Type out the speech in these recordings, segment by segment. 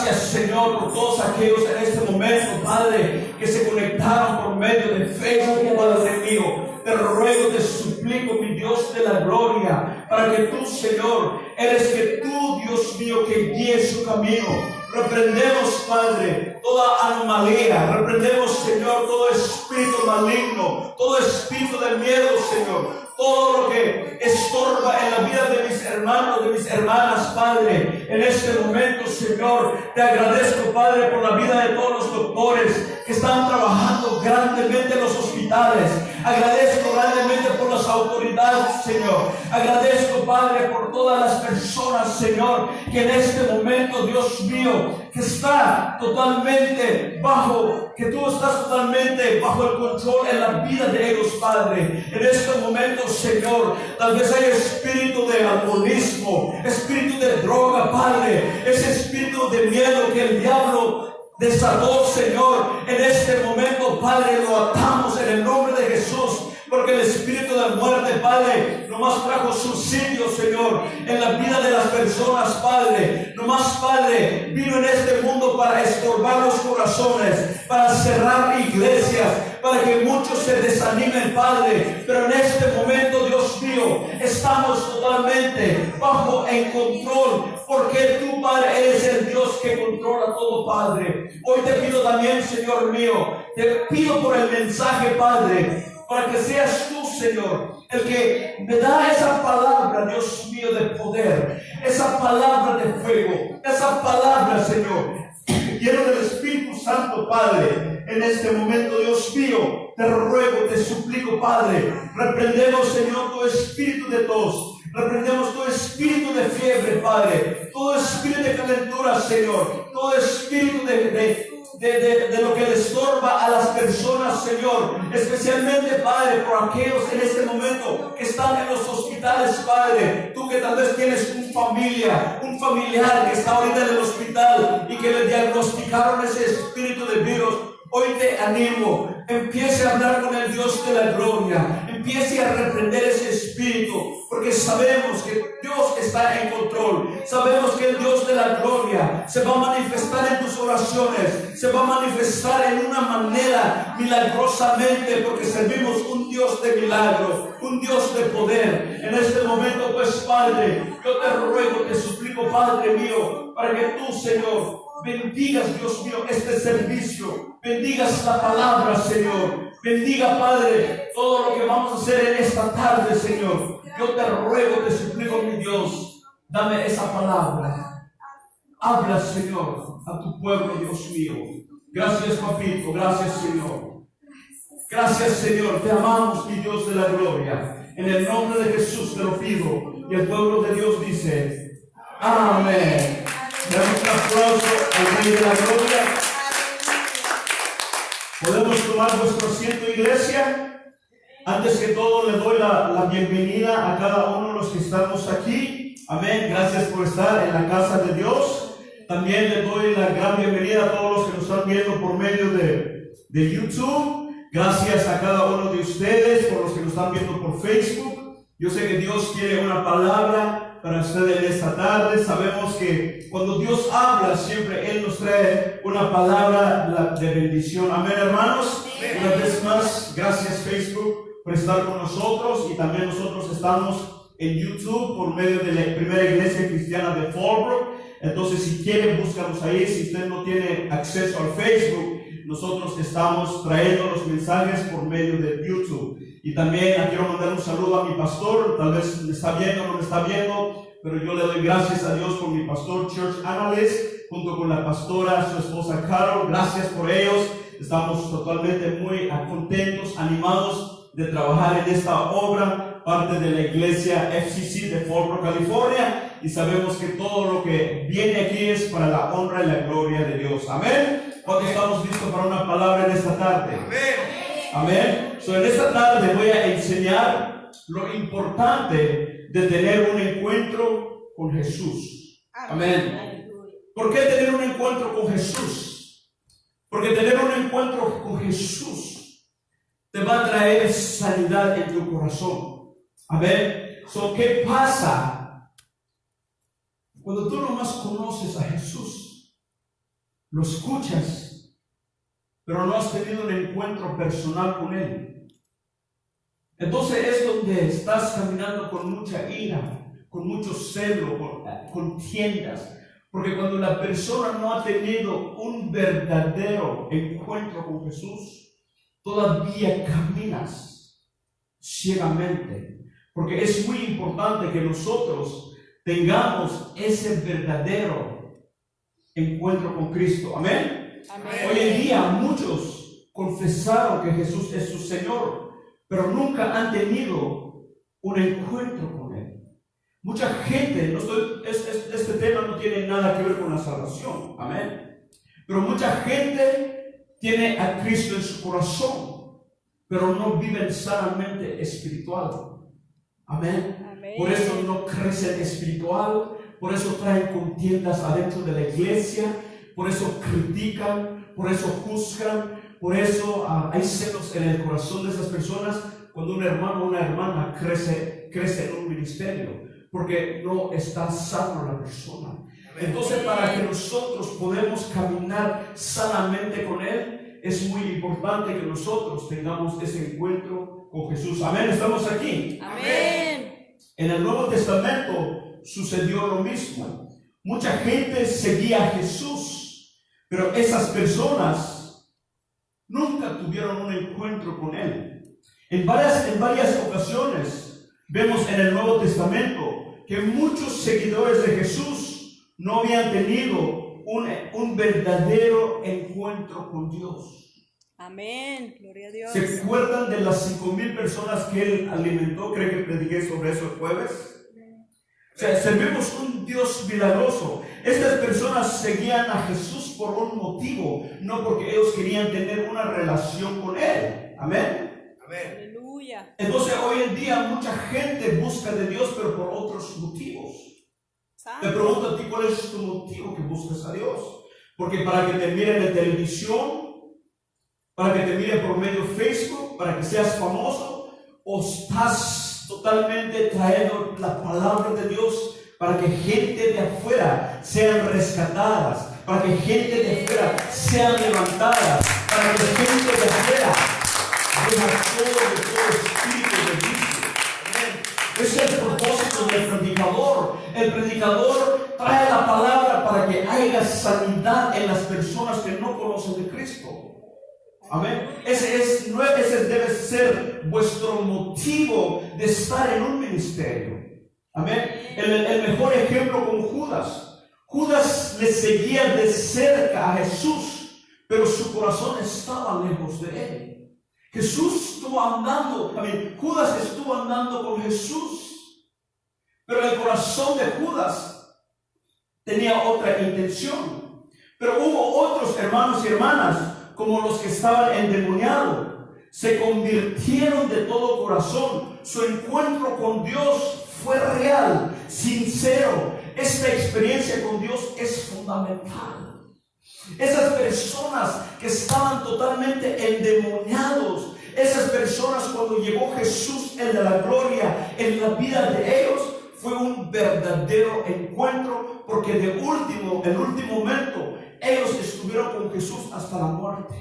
Gracias, Señor, por todos aquellos en este momento, Padre, que se conectaron por medio de Facebook, Padre mío. Te ruego, te suplico, mi Dios de la gloria, para que tú, Señor, eres que tú, Dios mío, que guíes su camino. Reprendemos, Padre, toda anomalía. Reprendemos, Señor, todo espíritu maligno, todo espíritu de miedo, Señor. Todo lo que estorba en la vida de mis hermanos, de mis hermanas, Padre. En este momento, Señor, te agradezco, Padre, por la vida de todos los doctores que están trabajando grandemente en los hospitales. Agradezco grandemente por las autoridades, Señor. Agradezco, Padre, por todas las personas, Señor, que en este momento, Dios mío, que está totalmente que tú estás totalmente bajo el control en la vida de ellos, Padre. En este momento, Señor, tal vez hay espíritu de alcoholismo, espíritu de droga, Padre, ese espíritu de miedo que el diablo desató, Señor. En este momento, Padre, lo atamos en el nombre de Jesús. Porque el espíritu de muerte, Padre, nomás trajo suicidio, Señor, en la vida de las personas, Padre. Nomás, Padre, vino en este mundo para estorbar los corazones, para cerrar iglesias, para que muchos se desanimen, Padre. Pero en este momento, Dios mío, estamos totalmente bajo en control, porque tú, Padre, eres el Dios que controla todo, Padre. Hoy te pido también, Señor mío, te pido por el mensaje, Padre, para que seas tú, Señor, el que me da esa palabra, Dios mío, de poder, esa palabra de fuego, esa palabra, Señor, lleno del Espíritu Santo, Padre. En este momento, Dios mío, te ruego, te suplico, Padre, reprendemos, Señor, tu espíritu de tos. Reprendemos todo espíritu de fiebre, Padre, todo espíritu de calentura, Señor, todo espíritu de lo que le estorba a las personas, Señor, especialmente, Padre, por aquellos en este momento que están en los hospitales, Padre. Tú que tal vez tienes un familiar que está ahorita en el hospital y que le diagnosticaron ese espíritu de virus. Hoy te animo, empiece a hablar con el Dios de la gloria, empiece a reprender ese espíritu, porque sabemos que Dios está en control, sabemos que el Dios de la gloria se va a manifestar en tus oraciones, se va a manifestar en una manera milagrosamente, porque servimos un Dios de milagros, un Dios de poder. En este momento, pues, Padre, yo te ruego, te suplico, Padre mío, para que tú, Señor, bendigas, Dios mío, este servicio, bendigas la palabra, Señor, bendiga, Padre, todo lo que vamos a hacer en esta tarde, Señor. Yo te ruego, te suplico, mi Dios, dame esa palabra. Habla, Señor, a tu pueblo, Dios mío. Gracias, papito, gracias, Señor. Gracias, Señor, te amamos, mi Dios de la gloria. En el nombre de Jesús te lo pido. Y el pueblo de Dios dice, amén. Damos un aplauso al Rey de la Gloria. Podemos tomar nuestro asiento, iglesia. Antes que todo, le doy la bienvenida a cada uno de los que estamos aquí. Amén. Gracias por estar en la casa de Dios. También le doy la gran bienvenida a todos los que nos están viendo por medio de YouTube. Gracias a cada uno de ustedes, por los que nos están viendo por Facebook. Yo sé que Dios quiere una palabra para ustedes en esta tarde. Sabemos que cuando Dios habla, siempre Él nos trae una palabra de bendición. Amén, hermanos. Una vez más, gracias, Facebook, por estar con nosotros. Y también nosotros estamos en YouTube por medio de la primera iglesia cristiana de Fallbrook. Entonces, si quieren, búscanos ahí. Si usted no tiene acceso al Facebook, nosotros estamos trayendo los mensajes por medio de YouTube. Y también quiero mandar un saludo a mi pastor. Tal vez me está viendo o no me está viendo, pero yo le doy gracias a Dios por mi pastor Church Analyst, junto con la pastora, su esposa Carol. Gracias por ellos. Estamos totalmente muy contentos, animados de trabajar en esta obra, parte de la iglesia FCC de Fallbrook, California. Y sabemos que todo lo que viene aquí es para la honra y la gloria de Dios. Amén. ¿Cuántos estamos listos para una palabra en esta tarde? Amén. Amén. En esta tarde voy a enseñar lo importante de tener un encuentro con Jesús. Amén. ¿Por qué tener un encuentro con Jesús? Porque tener un encuentro con Jesús te va a traer sanidad en tu corazón. Amén. ¿Qué pasa cuando tú nomás conoces a Jesús? lo escuchas, pero no has tenido un encuentro personal con Él. Entonces es donde estás caminando con mucha ira, con mucho celo, con contiendas. Porque cuando la persona no ha tenido un verdadero encuentro con Jesús, todavía caminas ciegamente. Porque es muy importante que nosotros tengamos ese verdadero encuentro con Cristo. Amén. Amén. Hoy en día muchos confesaron que Jesús es su Señor, pero nunca han tenido un encuentro con Él. Mucha gente, este tema no tiene nada que ver con la salvación, amén. Pero mucha gente tiene a Cristo en su corazón, pero no viven sanamente espiritual, amén. Amén. Por eso no crecen espiritual, por eso traen contiendas adentro de la iglesia, por eso critican, por eso juzgan, por eso hay celos en el corazón de esas personas cuando un hermano o una hermana crece en un ministerio. Porque no está sano la persona. Entonces, para que nosotros podamos caminar sanamente con Él, es muy importante que nosotros tengamos ese encuentro con Jesús. Amén, estamos aquí. Amén. En el Nuevo Testamento sucedió lo mismo. Mucha gente seguía a Jesús, pero esas personas nunca tuvieron un encuentro con Él. En varias ocasiones vemos en el Nuevo Testamento que muchos seguidores de Jesús no habían tenido un verdadero encuentro con Dios. Amén. Gloria a Dios. ¿Se acuerdan de las 5,000 personas que Él alimentó? Creo que prediqué sobre eso el jueves. O sea, servimos un Dios milagroso. Estas personas seguían a Jesús por un motivo, no porque ellos querían tener una relación con Él. Amén. Amén. Entonces hoy en día mucha gente busca de Dios, pero por otros motivos. Te pregunto a ti, ¿cuál es tu motivo que buscas a Dios? Porque para que te miren en televisión, para que te miren por medio de Facebook, para que seas famoso, o estás totalmente trayendo la palabra de Dios para que gente de afuera sean rescatadas, para que gente de afuera sean levantadas, para que gente de afuera deja todo espíritu de vicio. Ese es el propósito del predicador. El predicador trae la palabra para que haya sanidad en las personas que no conocen de Cristo. Amén. Ese debe ser vuestro motivo de estar en un ministerio. Amén. El mejor ejemplo con Judas. Judas le seguía de cerca a Jesús, pero su corazón estaba lejos de él. Jesús estuvo andando, Judas estuvo andando con Jesús, pero el corazón de Judas tenía otra intención. Pero hubo otros hermanos y hermanas, como los que estaban endemoniados, se convirtieron de todo corazón. Su encuentro con Dios fue real, sincero. Esta experiencia con Dios es fundamental. Esas personas que estaban totalmente endemoniados, esas personas cuando llegó Jesús en la gloria en la vida de ellos, fue un verdadero encuentro, porque en el último momento ellos estuvieron con Jesús hasta la muerte.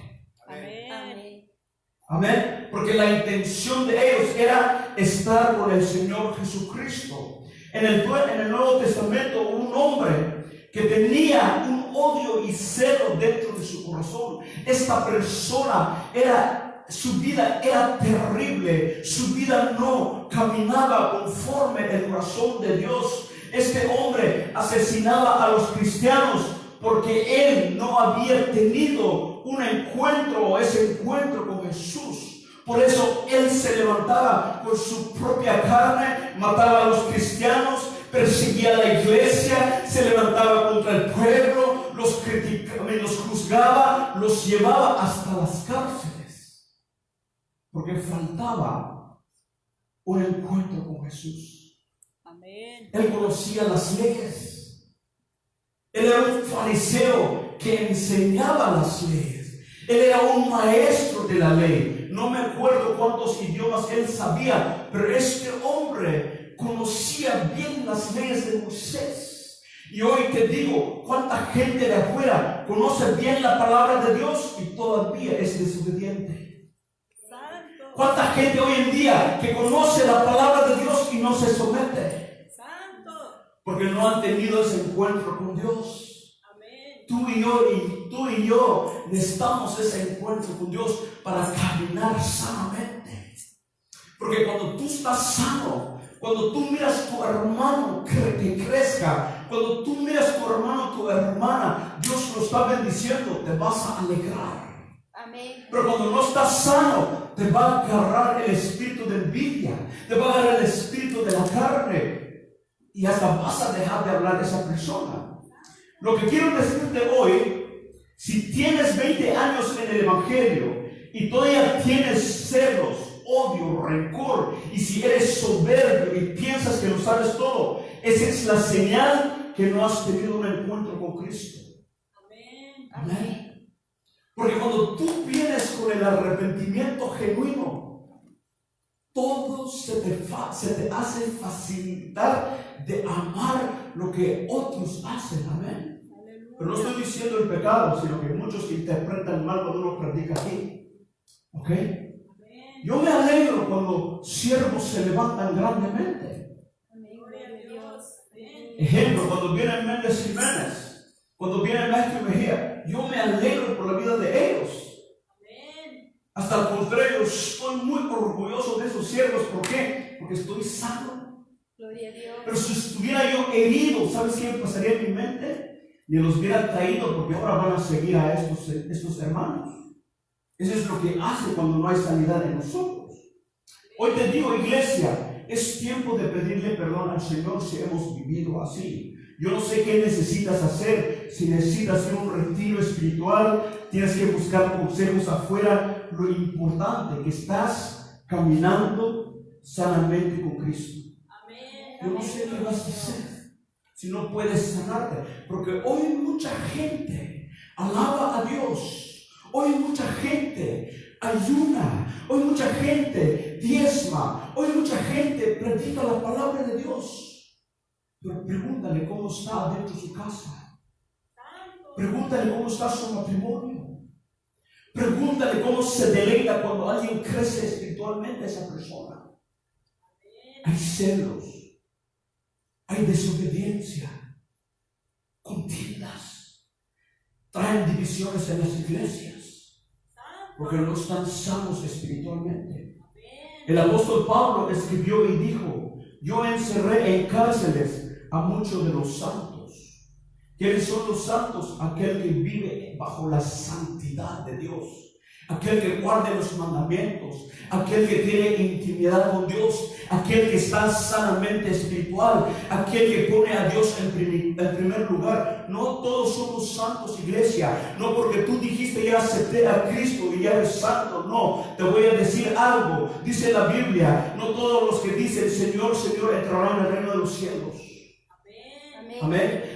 Amén. Amén. Porque la intención de ellos era estar con el Señor Jesucristo. En el Nuevo Testamento, un hombre que tenía un odio y celo dentro de su corazón. Esta persona su vida era terrible. Su vida no caminaba conforme el corazón de Dios. Este hombre asesinaba a los cristianos porque él no había tenido ese encuentro con Jesús. Por eso él se levantaba con su propia carne, mataba a los cristianos, perseguía a la iglesia, se levantaba contra el pueblo, los criticaba, los juzgaba, los llevaba hasta las cárceles, porque faltaba un encuentro con Jesús. Amén. Él conocía las leyes. Él era un fariseo que enseñaba las leyes. Él era un maestro de la ley. No me acuerdo cuántos idiomas él sabía, pero este hombre conocía bien las leyes de Moisés. Y hoy te digo, cuánta gente de afuera conoce bien la palabra de Dios y todavía es desobediente. Santo. Cuánta gente hoy en día que conoce la palabra de Dios y no se somete. Santo. Porque no han tenido ese encuentro con Dios. Amén. Tú y yo necesitamos ese encuentro con Dios para caminar sanamente. Porque cuando tú estás sano, cuando tú miras a tu hermano que crezca, cuando tú miras a tu hermano, tu hermana, Dios lo está bendiciendo, te vas a alegrar. Amén. Pero cuando no estás sano, te va a agarrar el espíritu de envidia, te va a agarrar el espíritu de la carne y hasta vas a dejar de hablar de esa persona. Lo que quiero decirte hoy, si tienes 20 años en el Evangelio y todavía tienes celos, odio, rencor, y si eres soberbio y piensas que lo sabes todo, esa es la señal que no has tenido un encuentro con Cristo. Amén. Amén. Porque cuando tú vienes con el arrepentimiento genuino, todo se te hace facilitar de amar lo que otros hacen. Amén. Pero no estoy diciendo el pecado, sino que muchos interpretan mal cuando uno predica aquí. ¿Ok? Yo me alegro cuando siervos se levantan grandemente. Ejemplo, cuando viene Méndez Jiménez, cuando viene el maestro Mejía, yo me alegro por la vida de ellos. Hasta el contrario, estoy muy orgulloso de esos siervos. ¿Por qué? Porque estoy sano. Gloria a Dios. Pero si estuviera yo herido, ¿sabes qué me pasaría en mi mente? Ni los hubiera traído, porque ahora van a seguir a estos hermanos. Eso es lo que hace cuando no hay sanidad en nosotros. Hoy te digo, iglesia, es tiempo de pedirle perdón al Señor si hemos vivido así. Yo no sé qué necesitas hacer. Si necesitas hacer un retiro espiritual, tienes que buscar consejos afuera. Lo importante es que estás caminando sanamente con Cristo. Yo no sé qué vas a hacer si no puedes sanarte, porque hoy mucha gente alaba a Dios. Hoy mucha gente ayuna, hoy mucha gente diezma, hoy mucha gente predica la palabra de Dios. Pero pregúntale cómo está dentro de su casa. Pregúntale cómo está su matrimonio. Pregúntale cómo se deleita cuando alguien crece espiritualmente a esa persona. Hay celos, hay desobediencia, contiendas, traen divisiones en las iglesias. Porque no están sanos espiritualmente. El apóstol Pablo escribió y dijo: yo encerré en cárceles a muchos de los santos. ¿Quiénes son los santos? Aquel que vive bajo la santidad de Dios, aquel que guarda los mandamientos, aquel que tiene intimidad con Dios, aquel que está sanamente espiritual, aquel que pone a Dios en primer lugar. No todos somos santos, iglesia. No porque tú dijiste ya acepté a Cristo y ya eres santo. No, te voy a decir algo. Dice la Biblia, no todos los que dicen Señor, Señor entrarán en el reino de los cielos. Amén.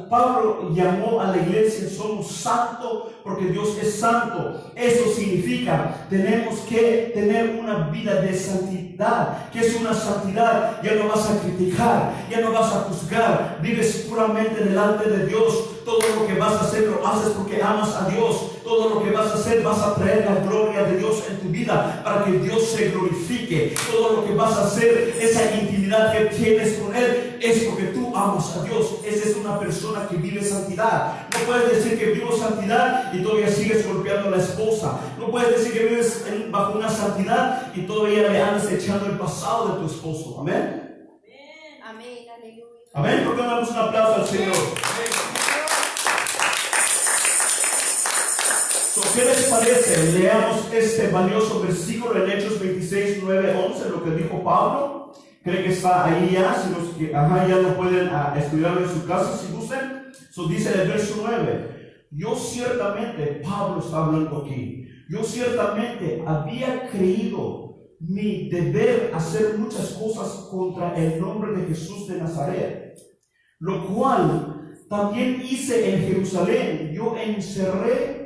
Pablo llamó a la iglesia somos santos porque Dios es santo. Eso significa tenemos que tener una vida de santidad. ¿Qué es una santidad? Ya no vas a criticar, ya no vas a juzgar, vives puramente delante de Dios. Todo lo que vas a hacer lo haces porque amas a Dios. Todo lo que vas a hacer vas a traer la gloria de Dios en tu vida para que Dios se glorifique. Todo lo que vas a hacer, esa intimidad que tienes con Él, es porque tú amas a Dios. Esa es una persona que vive santidad. No puedes decir que vivo santidad y todavía sigues golpeando a la esposa. No puedes decir que vives bajo una santidad y todavía le andas echando el pasado de tu esposo. Amén. Amén. Aleluya. Amén. ¿Por qué no damos un aplauso al Señor? ¿Qué les parece? Leamos este valioso versículo en Hechos 26, 9, 11, lo que dijo Pablo. Creo que está ahí ya, si los que ya lo pueden estudiar en su casa si gustan. Dice el verso 9: yo ciertamente, Pablo está hablando aquí, yo ciertamente había creído mi deber hacer muchas cosas contra el nombre de Jesús de Nazaret, lo cual también hice en Jerusalén. Yo encerré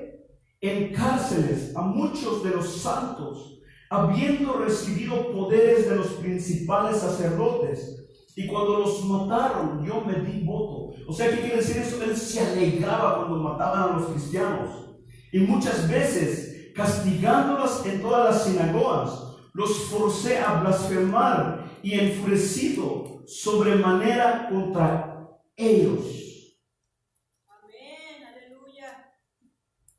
en cárceles a muchos de los santos, habiendo recibido poderes de los principales sacerdotes, Y cuando los mataron, yo me di voto. O sea, ¿qué quiere decir eso? Él se alegraba cuando mataban a los cristianos. Y muchas veces, castigándolos en todas las sinagogas, los forcé a blasfemar y enfurecido sobremanera contra ellos. Amén, aleluya.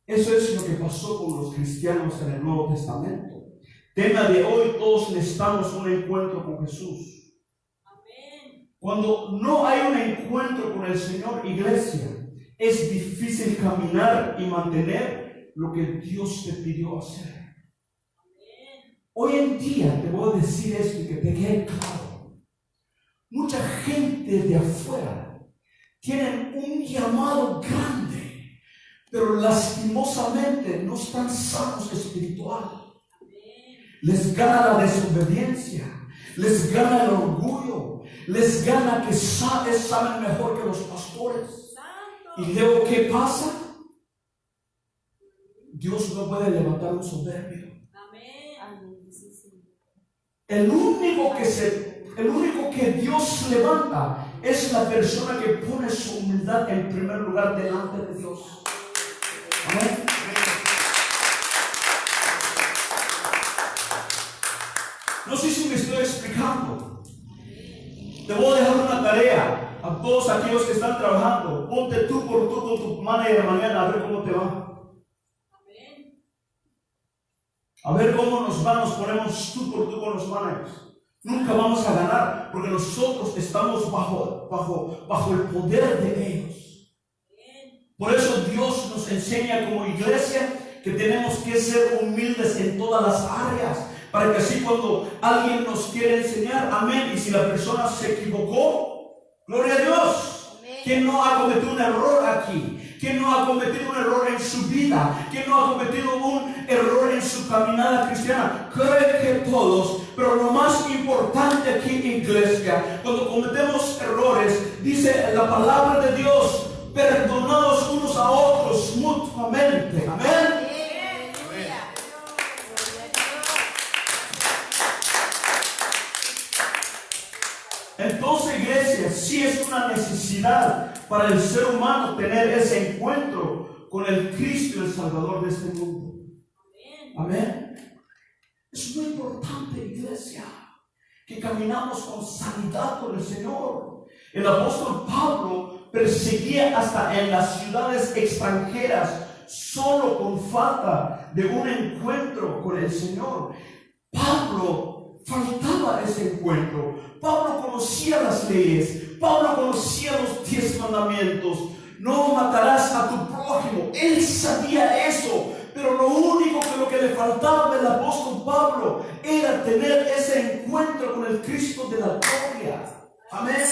Eso es lo que pasó con los cristianos en el Nuevo Testamento. Tema de hoy, todos necesitamos un encuentro con Jesús. Cuando no hay un encuentro con el Señor, iglesia, es difícil caminar y mantener lo que Dios te pidió hacer. Hoy en día te voy a decir esto y que te quede claro. Mucha gente de afuera tienen un llamado grande, pero lastimosamente no están sanos espiritual. Les gana la desobediencia, les gana el orgullo, les gana que saben mejor que los pastores. Y luego, ¿qué pasa? Dios no puede levantar un soberbio. El único que Dios levanta es la persona que pone su humildad en primer lugar delante de Dios. Amén. No sé si me estoy explicando. Te voy a dejar una tarea a todos aquellos que están trabajando. Ponte tú por tú con tu manager mañana a ver cómo te va. A ver cómo nos va, nos ponemos tú por tú con los managers. Nunca vamos a ganar porque nosotros estamos bajo el poder de ellos. Por eso Dios nos enseña como iglesia que tenemos que ser humildes en todas las áreas. Para que así cuando alguien nos quiere enseñar, amén, y si la persona se equivocó, gloria a Dios. Amén. ¿Quién no ha cometido un error aquí? ¿Quién no ha cometido un error en su vida? ¿Quién no ha cometido un error en su caminada cristiana? Creo que todos, pero lo más importante aquí en iglesia, cuando cometemos errores, dice la palabra de Dios, perdonados unos a otros mutuamente. Amén. Entonces, iglesia, sí es una necesidad para el ser humano tener ese encuentro con el Cristo, el Salvador de este mundo. Amén. Es muy importante, iglesia, que caminamos con sanidad con el Señor. El apóstol Pablo perseguía hasta en las ciudades extranjeras solo con falta de un encuentro con el Señor. Pablo faltaba ese encuentro. Pablo conocía las leyes. Pablo conocía los 10 mandamientos. No matarás a tu prójimo. Él sabía eso. Pero lo que le faltaba al apóstol Pablo era tener ese encuentro con el Cristo de la gloria. Amén.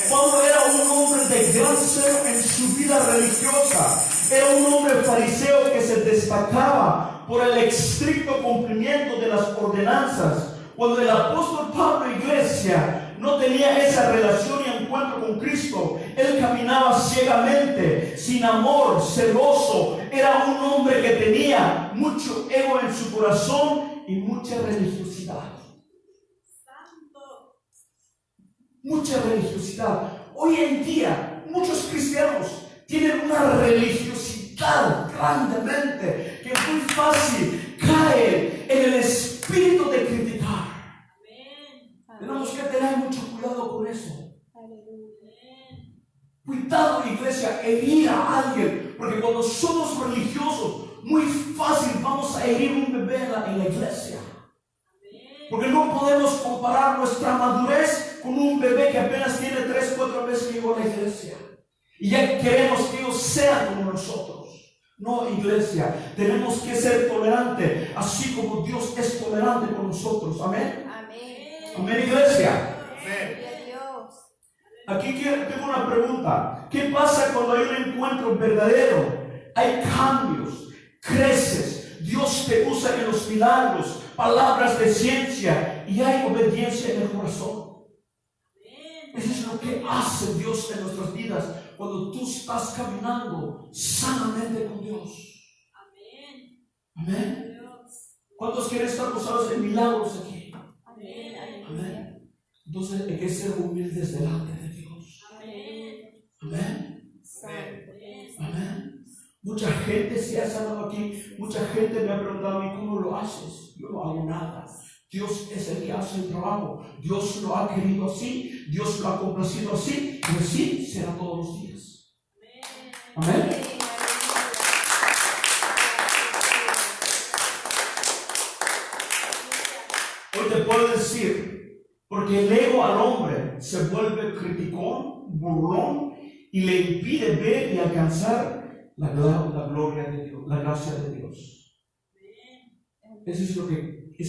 Pablo era un hombre de gran celo en su vida religiosa. Era un hombre fariseo que se destacaba por el estricto cumplimiento de las ordenanzas. Cuando el apóstol Pablo, iglesia, no tenía esa relación y encuentro con Cristo, él caminaba ciegamente, sin amor, celoso. Era un hombre que tenía mucho ego en su corazón y mucha religiosidad. Mucha religiosidad. Hoy en día, muchos cristianos tienen una religiosidad grandemente que muy fácil cae en el espíritu de criticar. Tenemos que tener mucho cuidado con eso. Cuidado, iglesia, herir a alguien, porque cuando somos religiosos, muy fácil vamos a herir un bebé en la iglesia. Porque no podemos comparar nuestra madurez con un bebé que apenas tiene 3-4 meses que llegó a la iglesia. Y ya queremos que ellos sean como nosotros. No, iglesia, tenemos que ser tolerantes, así como Dios es tolerante con nosotros. Amén. Amén, iglesia. Amén. Aquí tengo una pregunta. ¿Qué pasa cuando hay un encuentro verdadero? Hay cambios, creces, Dios te usa en los milagros, palabras de ciencia y hay obediencia en el corazón. Eso es lo que hace Dios en nuestras vidas cuando tú estás caminando sanamente con Dios. Amén. ¿Cuántos quieren estar gozados en milagros aquí? Amén. Entonces hay que ser humildes delante de Dios. Amén. Amén. Santo. Amén. Mucha gente se ha sanado aquí. Mucha gente me ha preguntado a mí, ¿cómo lo haces? Yo no hago nada. Dios es el que hace el trabajo. Dios lo ha querido así. Dios lo ha complacido así. Y así será todos los días. Amén. Hoy te puedo decir, porque el ego al hombre se vuelve criticón, burlón y le impide ver y alcanzar la gloria de Dios, la gracia de Dios. Eso es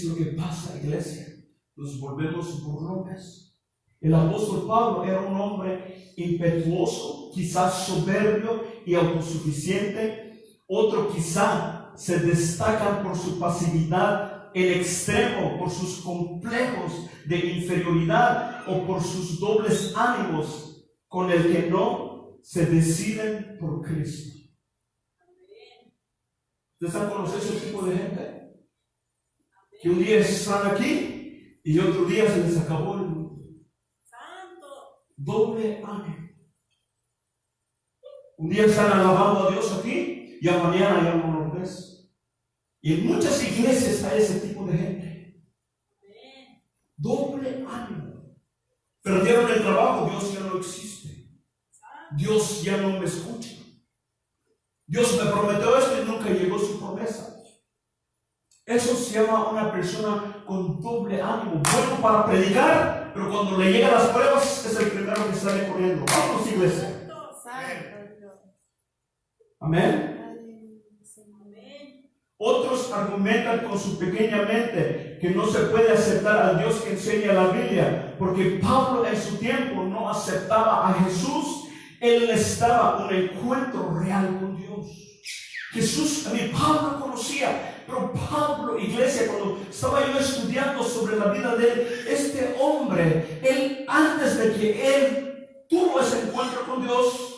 lo que pasa, iglesia. Nos volvemos burlones. El apóstol Pablo era un hombre impetuoso, quizás soberbio y autosuficiente. Otro quizá se destacan por su pasividad en extremo, por sus complejos de inferioridad o por sus dobles ánimos con el que no se deciden por Cristo. ¿Ustedes han conocido ese tipo de gente? Que un día están aquí y otro día se les acabó el mundo. Doble ánimo. Un día están alabando a Dios aquí y a mañana ya no lo ves. Y en muchas iglesias hay ese tipo de gente. Doble ánimo. Perdieron el trabajo, Dios ya no existe. Dios ya no me escucha. Dios me prometió esto y nunca llegó su promesa. Eso se llama una persona con doble ánimo. Bueno para predicar, pero cuando le llegan las pruebas es el primero que sale corriendo. Vamos, iglesia. Amén. Otros argumentan con su pequeña mente que no se puede aceptar al Dios que enseña la Biblia, porque Pablo en su tiempo no aceptaba a Jesús. Él necesitaba un encuentro real con Dios. Jesús, Pablo conocía, pero Pablo, iglesia, cuando estaba yo estudiando sobre la vida de él, este hombre, él antes de que él tuvo ese encuentro con Dios,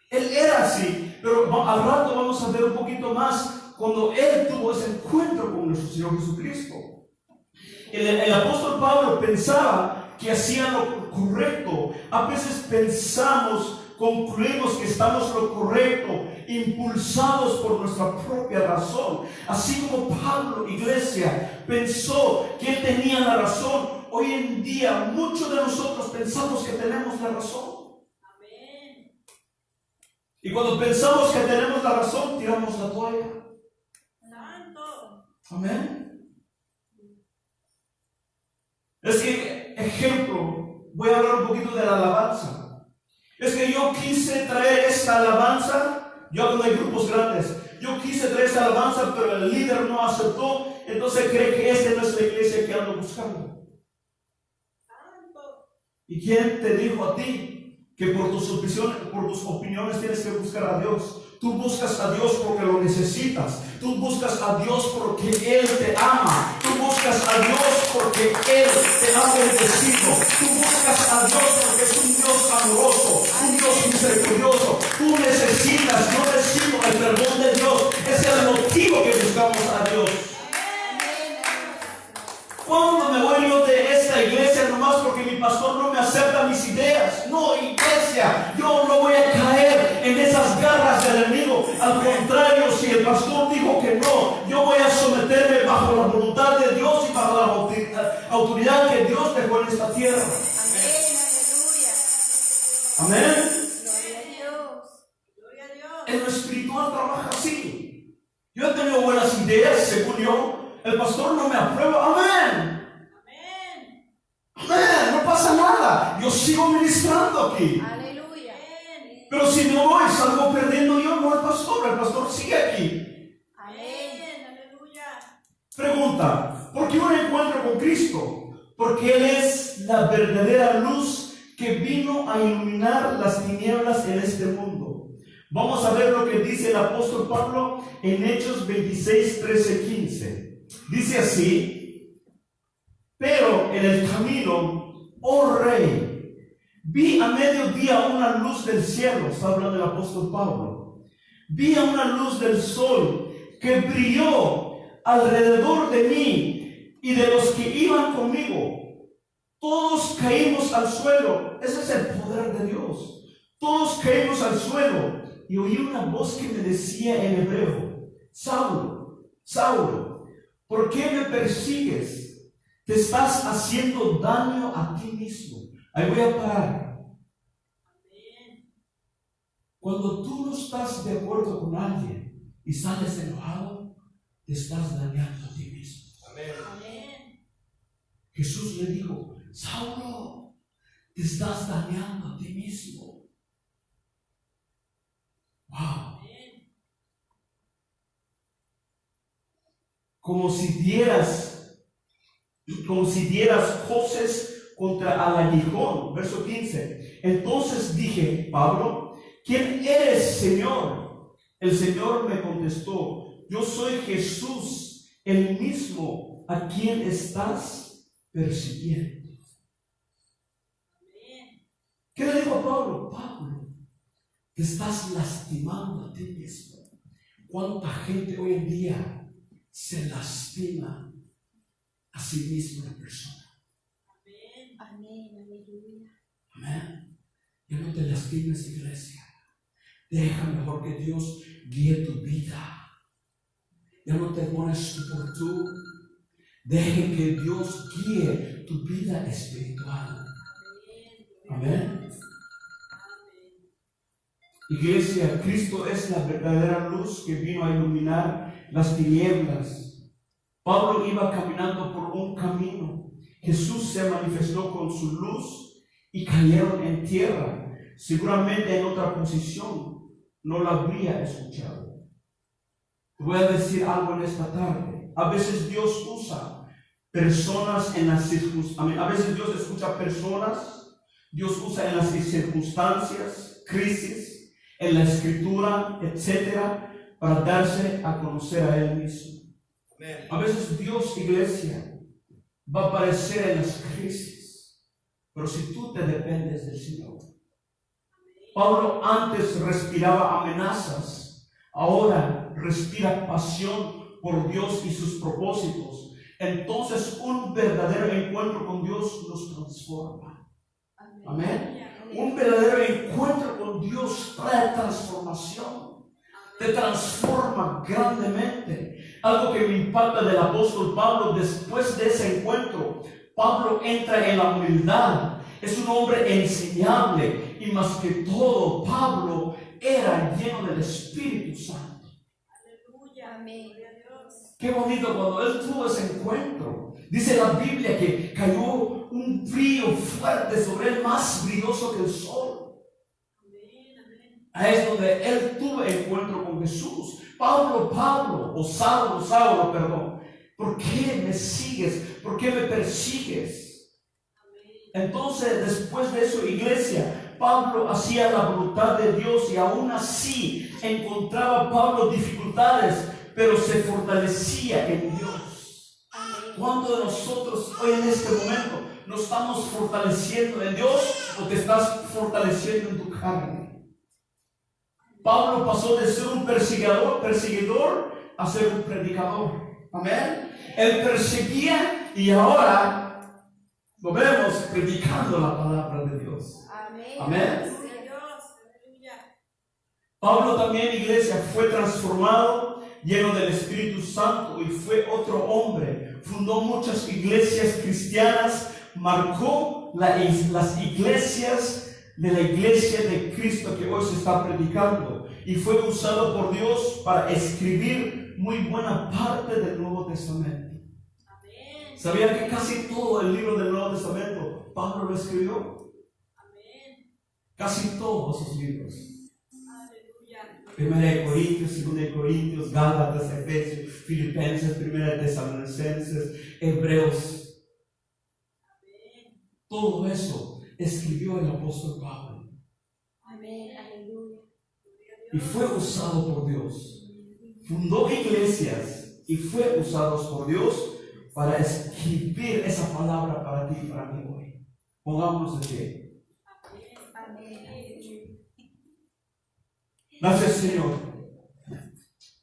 él era así, pero al rato vamos a ver un poquito más cuando él tuvo ese encuentro con nuestro Señor Jesucristo. El apóstol Pablo pensaba que hacía lo correcto. A veces concluimos que estamos lo correcto, impulsados por nuestra propia razón. Así como Pablo, iglesia, pensó que él tenía la razón, hoy en día muchos de nosotros pensamos que tenemos la razón. Amén. Y cuando pensamos que tenemos la razón, tiramos la toalla. Amén. Es que, ejemplo, voy a hablar un poquito de la alabanza. Es que yo quise traer esta alabanza, yo hablo de grupos grandes, yo quise traer esta alabanza, pero el líder no aceptó, entonces cree que esta no es la iglesia que ando buscando. ¿Y quién te dijo a ti que por tus opiniones tienes que buscar a Dios? Tú buscas a Dios porque lo necesitas. Tú buscas a Dios porque Él te ama. Tú buscas a Dios porque Él te ha bendecido. Tú buscas a Dios porque es un Dios amoroso, un Dios misericordioso. Tú necesitas, yo necesito el perdón de Dios. Ese es el motivo que buscamos a Dios. ¿Cuándo me voy yo de esta iglesia nomás porque mi pastor no me acepta mis ideas? No, iglesia, yo no voy a caer en esas garras del enemigo. Al contrario, si el pastor dijo que no, yo voy a someterme bajo la voluntad de Dios y bajo la autoridad que Dios dejó en esta tierra. Amén, aleluya. Amén. Gloria a Dios. Gloria a Dios. En lo espiritual trabaja así. Yo he tenido buenas ideas, según yo. El pastor no me aprueba. Amén. Amén. Amén. No pasa nada. Yo sigo ministrando aquí. Aleluya. Pero si no voy, salgo perdiendo yo, no el pastor. El pastor sigue aquí. Amén. Aleluya. Pregunta: ¿por qué un encuentro con Cristo? Porque Él es la verdadera luz que vino a iluminar las tinieblas en este mundo. Vamos a ver lo que dice el apóstol Pablo en Hechos 26, 13, 15. Dice así: pero en el camino, oh rey, vi a mediodía una luz del cielo. Está hablando el apóstol Pablo. Vi a una luz del sol que brilló alrededor de mí y de los que iban conmigo. Todos caímos al suelo. Ese es el poder de Dios. Todos caímos al suelo y oí una voz que me decía en hebreo: Saulo, Saulo, ¿por qué me persigues? Te estás haciendo daño a ti mismo. Ahí voy a parar. Cuando tú no estás de acuerdo con alguien y sales enojado, te estás dañando a ti mismo. Amén. Jesús le dijo: Saulo, te estás dañando a ti mismo. Wow. Como si dieras voces contra al aguijón. Verso 15. Entonces dije: Pablo, ¿quién eres, Señor? El Señor me contestó: yo soy Jesús, el mismo a quien estás persiguiendo. ¿Qué le dijo a Pablo? Pablo, te estás lastimando a ti mismo. ¿Cuánta gente hoy en día se lastima a sí misma la persona? Amén. Aleluya. Amén. Ya no te lastimes, iglesia. Deja mejor que Dios guíe tu vida. Ya no te pones tú por tú. Deje que Dios guíe tu vida espiritual. Amén. Iglesia, Cristo es la verdadera luz que vino a iluminar las tinieblas. Pablo iba caminando por un camino. Jesús se manifestó con su luz y cayeron en tierra. Seguramente en otra posición no la habría escuchado. Te voy a decir algo en esta tarde. A veces Dios usa personas en las circunstancias. A veces Dios escucha personas. Dios usa en las circunstancias, crisis, en la escritura, etcétera, para darse a conocer a Él mismo. A veces Dios, iglesia, va a aparecer en las crisis, pero si tú te dependes del Señor. Pablo antes respiraba amenazas, ahora respira pasión por Dios y sus propósitos. Entonces un verdadero encuentro con Dios nos transforma. Amén. Un verdadero encuentro con Dios trae transformación. Te transforma grandemente. Algo que me impacta del apóstol Pablo: después de ese encuentro, Pablo entra en la humildad. Es un hombre enseñable, y más que todo, Pablo era lleno del Espíritu Santo. Aleluya. Amén. Qué bonito cuando él tuvo ese encuentro. Dice la Biblia que cayó un brillo fuerte sobre él, más brilloso que el sol. Ahí es donde él tuvo encuentro con Jesús. Saulo, perdón, ¿por qué me sigues? ¿Por qué me persigues? Entonces, después de eso, iglesia, Pablo hacía la voluntad de Dios, y aún así encontraba Pablo dificultades, pero se fortalecía en Dios. ¿Cuántos de nosotros hoy en este momento nos estamos fortaleciendo en Dios, o te estás fortaleciendo en tu carne? Pablo pasó de ser un perseguidor a ser un predicador. Amén. Él perseguía y ahora lo vemos predicando la palabra de Dios. Amén. Pablo también, iglesia, fue transformado, lleno del Espíritu Santo, y fue otro hombre. Fundó muchas iglesias cristianas, marcó las iglesias de la iglesia de Cristo que hoy se está predicando, y fue usado por Dios para escribir muy buena parte del Nuevo Testamento. Amén. ¿Sabían que casi todo el libro del Nuevo Testamento Pablo lo escribió? Amén. Casi todos esos libros. Primera de Corintios, Segunda de Corintios, Gálatas, Efesios, Filipenses, Primera de Tesalonicenses, Hebreos. Todo eso escribió el apóstol Pablo. Amén. Aleluya. Y fue usado por Dios. Fundó iglesias y fue usado por Dios para escribir esa palabra para ti y para mí hoy. Pongámonos de pie. Amén. Gracias, Señor,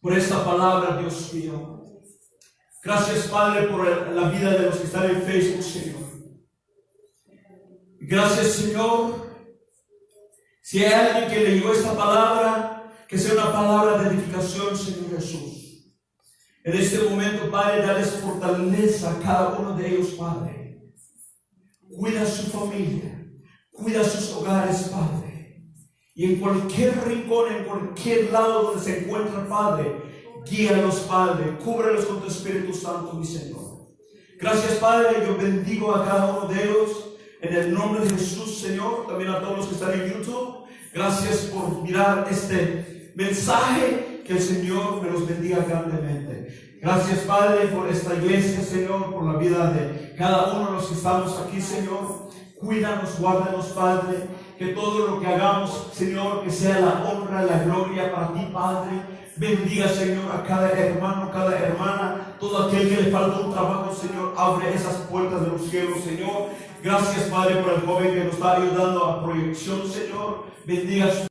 por esta palabra, Dios mío. Gracias, Padre, por la vida de los que están en Facebook, Señor. Gracias, Señor. Si hay alguien que leyó esta palabra, que sea una palabra de edificación, Señor Jesús. En este momento, Padre, dales fortaleza a cada uno de ellos, Padre. Cuida su familia, cuida sus hogares, Padre. Y en cualquier rincón, en cualquier lado donde se encuentran, Padre, guíalos, Padre. Cúbrelos con tu Espíritu Santo, mi Señor. Gracias, Padre. Yo bendigo a cada uno de ellos. En el nombre de Jesús, Señor. También a todos los que están en YouTube. Gracias por mirar este mensaje. Que el Señor me los bendiga grandemente. Gracias, Padre, por esta iglesia, Señor. Por la vida de cada uno de los que estamos aquí, Señor. Cuídanos, guárdanos, Padre. Que todo lo que hagamos, Señor, que sea la honra, la gloria para ti, Padre. Bendiga, Señor, a cada hermano, cada hermana. Todo aquel que le falta un trabajo, Señor, abre esas puertas de los cielos, Señor. Gracias, Padre, por el joven que nos está ayudando a proyección, Señor. Bendiga su